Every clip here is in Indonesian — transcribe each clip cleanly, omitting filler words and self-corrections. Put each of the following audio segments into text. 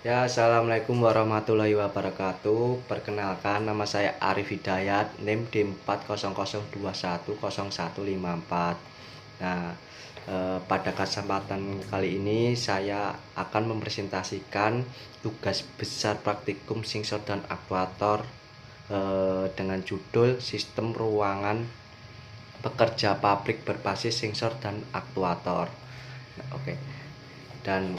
Ya, assalamualaikum warahmatullahi wabarakatuh. Perkenalkan, nama saya Arif Hidayat, NIM D400210154. Nah, pada kesempatan kali ini saya akan mempresentasikan tugas besar praktikum sensor dan aktuator dengan judul Sistem Ruangan Pekerja Pabrik Berbasis Sensor dan Aktuator. Nah, oke. Dan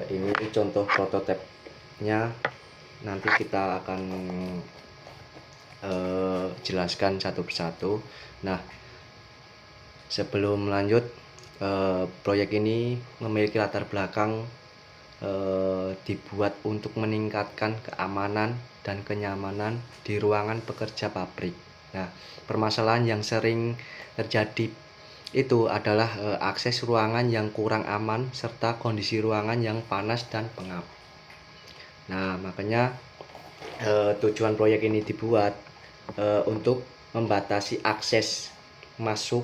ini contoh prototipenya, nanti kita akan jelaskan satu persatu. Nah, sebelum lanjut, proyek ini memiliki latar belakang dibuat untuk meningkatkan keamanan dan kenyamanan di ruangan pekerja pabrik. Nah, permasalahan yang sering terjadi itu adalah akses ruangan yang kurang aman serta kondisi ruangan yang panas dan pengap. Nah, makanya tujuan proyek ini dibuat untuk membatasi akses masuk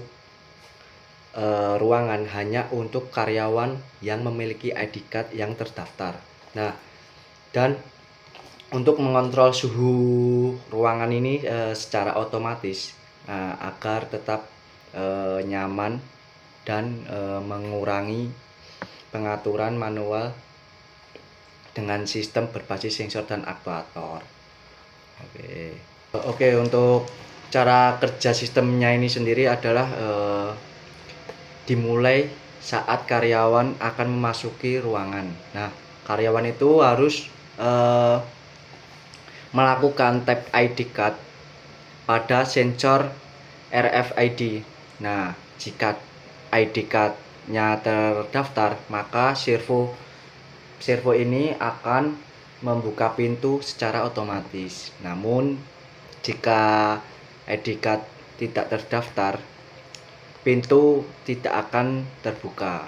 ruangan hanya untuk karyawan yang memiliki ID card yang terdaftar. Nah, dan untuk mengontrol suhu ruangan ini secara otomatis agar tetap nyaman dan mengurangi pengaturan manual dengan sistem berbasis sensor dan aktuator. Oke, untuk cara kerja sistemnya ini sendiri adalah dimulai saat karyawan akan memasuki ruangan. Nah, karyawan itu harus melakukan tap ID card pada sensor RFID. Nah, jika ID card-nya terdaftar, maka servo ini akan membuka pintu secara otomatis. Namun, jika ID card tidak terdaftar, pintu tidak akan terbuka.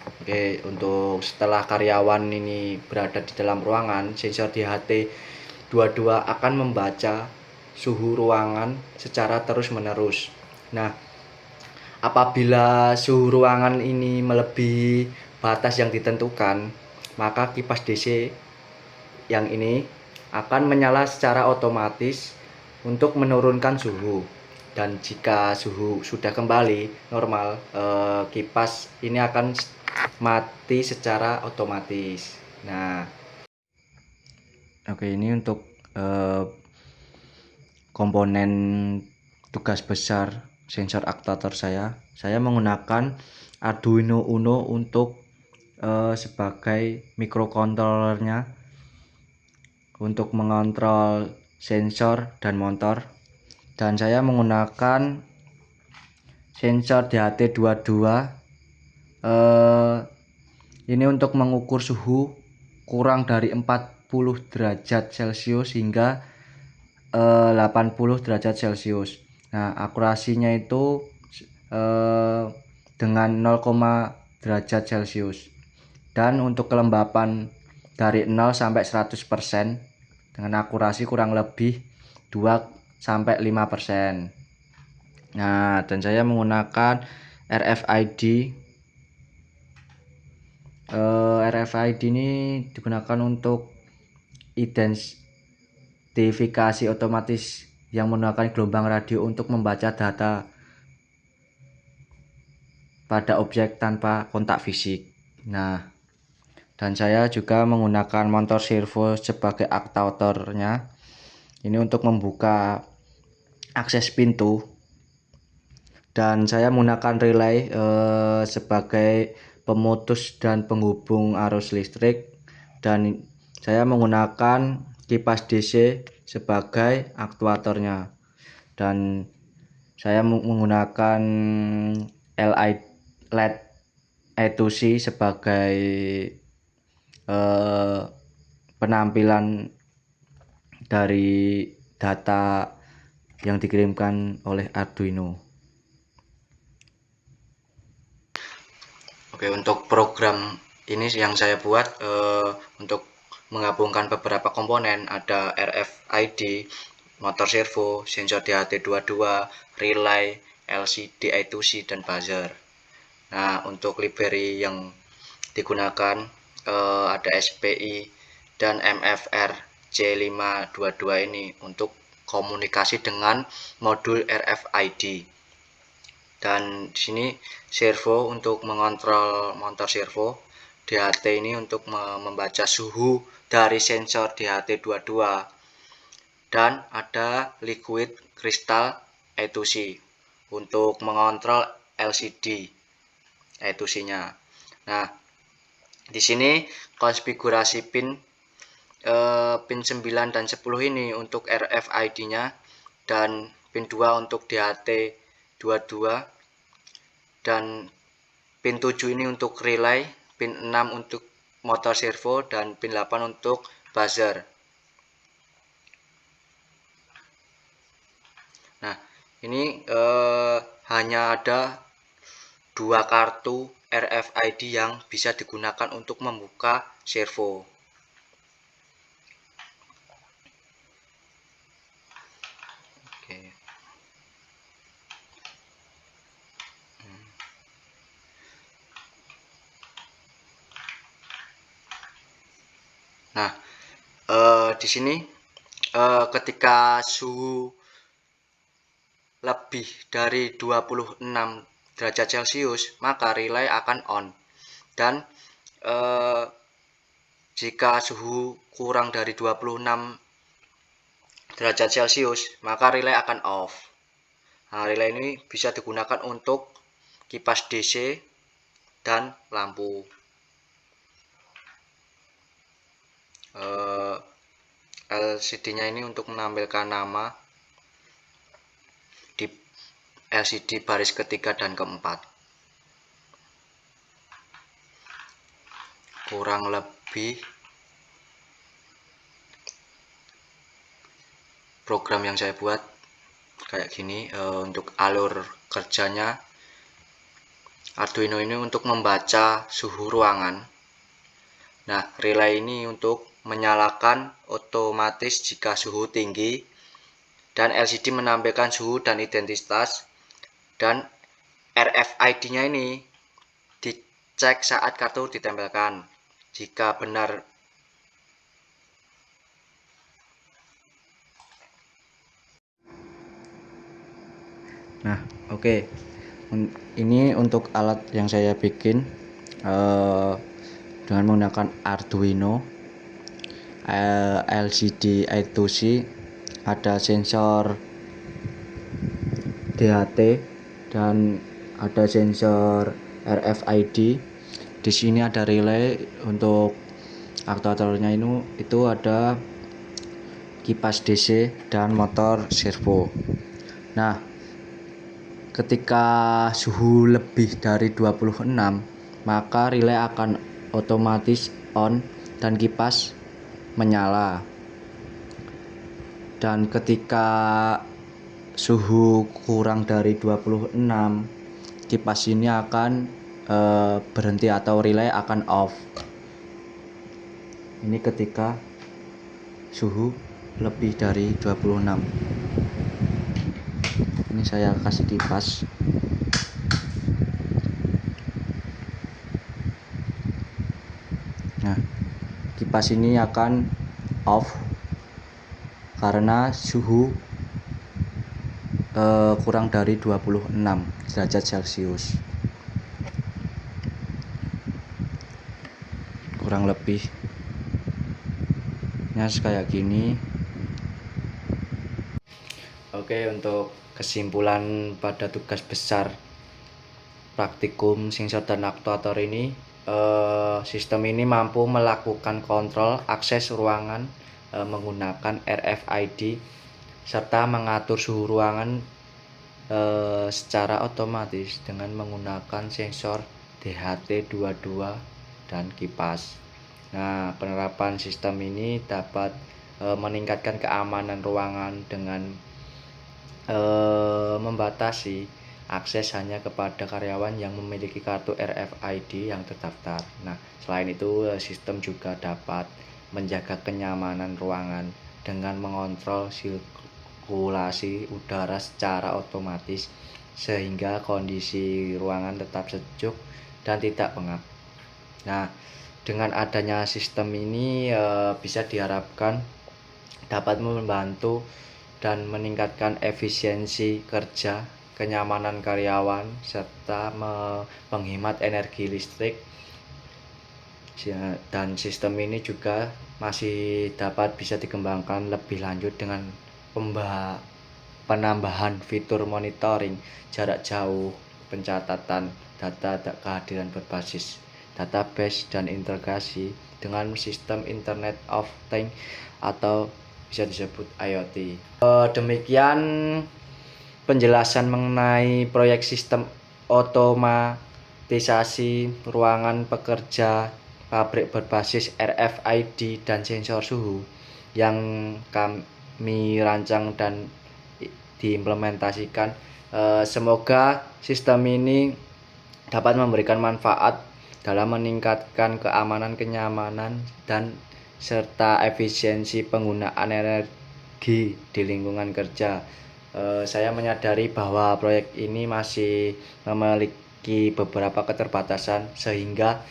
Oke, untuk setelah karyawan ini berada di dalam ruangan, sensor DHT22 akan membaca suhu ruangan secara terus-menerus. Nah, apabila suhu ruangan ini melebihi batas yang ditentukan, maka kipas DC yang ini akan menyala secara otomatis untuk menurunkan suhu. Dan jika suhu sudah kembali normal, kipas ini akan mati secara otomatis. Nah, oke, ini untuk komponen tugas besar sensor aktuator saya menggunakan Arduino Uno untuk sebagai microcontrollernya untuk mengontrol sensor dan motor, dan saya menggunakan sensor DHT22 ini untuk mengukur suhu kurang dari 40 derajat Celcius hingga 80 derajat Celcius. Nah, akurasinya itu dengan 0, derajat Celcius. Dan untuk kelembapan dari 0 sampai 100% dengan akurasi kurang lebih 2-5%. Nah, dan saya menggunakan RFID. RFID ini digunakan untuk identifikasi otomatis yang menggunakan gelombang radio untuk membaca data pada objek tanpa kontak fisik. Nah, dan saya juga menggunakan motor servo sebagai aktuatornya. Ini untuk membuka akses pintu. Dan saya menggunakan relay sebagai pemutus dan penghubung arus listrik. Dan saya menggunakan kipas DC sebagai aktuatornya. Dan saya menggunakan LED I2C sebagai penampilan dari data yang dikirimkan oleh Arduino. Oke, untuk program ini yang saya buat untuk menggabungkan beberapa komponen, ada RFID, motor servo, sensor DHT22, relay, LCD I2C, dan buzzer. Nah, untuk library yang digunakan ada SPI dan MFR C522 ini untuk komunikasi dengan modul RFID. Dan di sini servo untuk mengontrol motor servo, DHT ini untuk membaca suhu dari sensor DHT22, dan ada liquid crystal E2C untuk mengontrol LCD E2C-nya. Nah, di sini konfigurasi pin 9 dan 10 ini untuk RFID-nya, dan pin 2 untuk DHT22, dan pin 7 ini untuk relay, pin 6 untuk motor servo, dan pin 8 untuk buzzer. Nah, ini hanya ada 2 kartu RFID yang bisa digunakan untuk membuka servo. Oke. Nah, di sini ketika suhu lebih dari 26 derajat Celcius, maka relay akan on. Dan jika suhu kurang dari 26 derajat Celcius, maka relay akan off. Nah, relay ini bisa digunakan untuk kipas DC dan lampu. LCD-nya ini untuk menampilkan nama di LCD baris ketiga dan keempat. Kurang lebih program yang saya buat kayak gini. Untuk alur kerjanya, Arduino ini untuk membaca suhu ruangan. Nah, relay ini untuk menyalakan otomatis jika suhu tinggi, dan LCD menampilkan suhu dan identitas, dan RFID-nya ini dicek saat kartu ditempelkan. Jika benar oke. Ini untuk alat yang saya bikin dengan menggunakan Arduino, LCD I2C, ada sensor DHT, dan ada sensor RFID. Di sini ada relay. Untuk aktuatornya itu ada kipas DC dan motor servo. Nah, ketika suhu lebih dari 26, maka relay akan otomatis on dan kipas menyala. Dan ketika suhu kurang dari 26, kipas ini akan berhenti atau relay akan off. Ini ketika suhu lebih dari 26. Ini saya kasih kipas. Nah, kipas ini akan off karena suhu kurang dari 26 derajat Celcius. Kurang lebih kayak gini. Oke, untuk kesimpulan pada tugas besar praktikum sensor dan aktuator ini, sistem ini mampu melakukan kontrol akses ruangan menggunakan RFID serta mengatur suhu ruangan secara otomatis dengan menggunakan sensor DHT22 dan kipas. Nah, penerapan sistem ini dapat meningkatkan keamanan ruangan dengan membatasi akses hanya kepada karyawan yang memiliki kartu RFID yang terdaftar. Nah, selain itu, sistem juga dapat menjaga kenyamanan ruangan dengan mengontrol sirkulasi udara secara otomatis sehingga kondisi ruangan tetap sejuk dan tidak pengap. Nah, Dengan adanya sistem ini bisa diharapkan dapat membantu dan meningkatkan efisiensi kerja, kenyamanan karyawan, serta menghemat energi listrik. Dan sistem ini juga masih dapat bisa dikembangkan lebih lanjut dengan penambahan fitur monitoring jarak jauh, pencatatan data kehadiran berbasis database, dan integrasi dengan sistem Internet of Things atau bisa disebut IoT. Demikian penjelasan mengenai proyek sistem otomatisasi ruangan pekerja pabrik berbasis RFID dan sensor suhu yang kami rancang dan diimplementasikan. Semoga sistem ini dapat memberikan manfaat dalam meningkatkan keamanan, kenyamanan, dan serta efisiensi penggunaan energi di lingkungan kerja. Saya menyadari bahwa proyek ini masih memiliki beberapa keterbatasan sehingga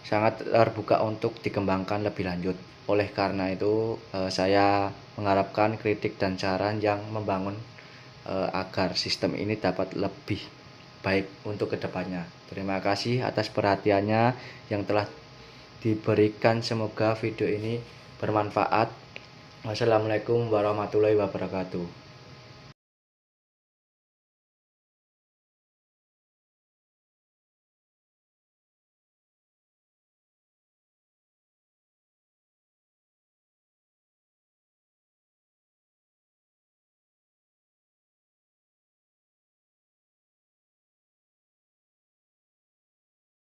sangat terbuka untuk dikembangkan lebih lanjut. Oleh karena itu, saya mengharapkan kritik dan saran yang membangun agar sistem ini dapat lebih baik untuk kedepannya. Terima kasih atas perhatiannya yang telah diberikan. Semoga video ini bermanfaat. Wassalamualaikum warahmatullahi wabarakatuh.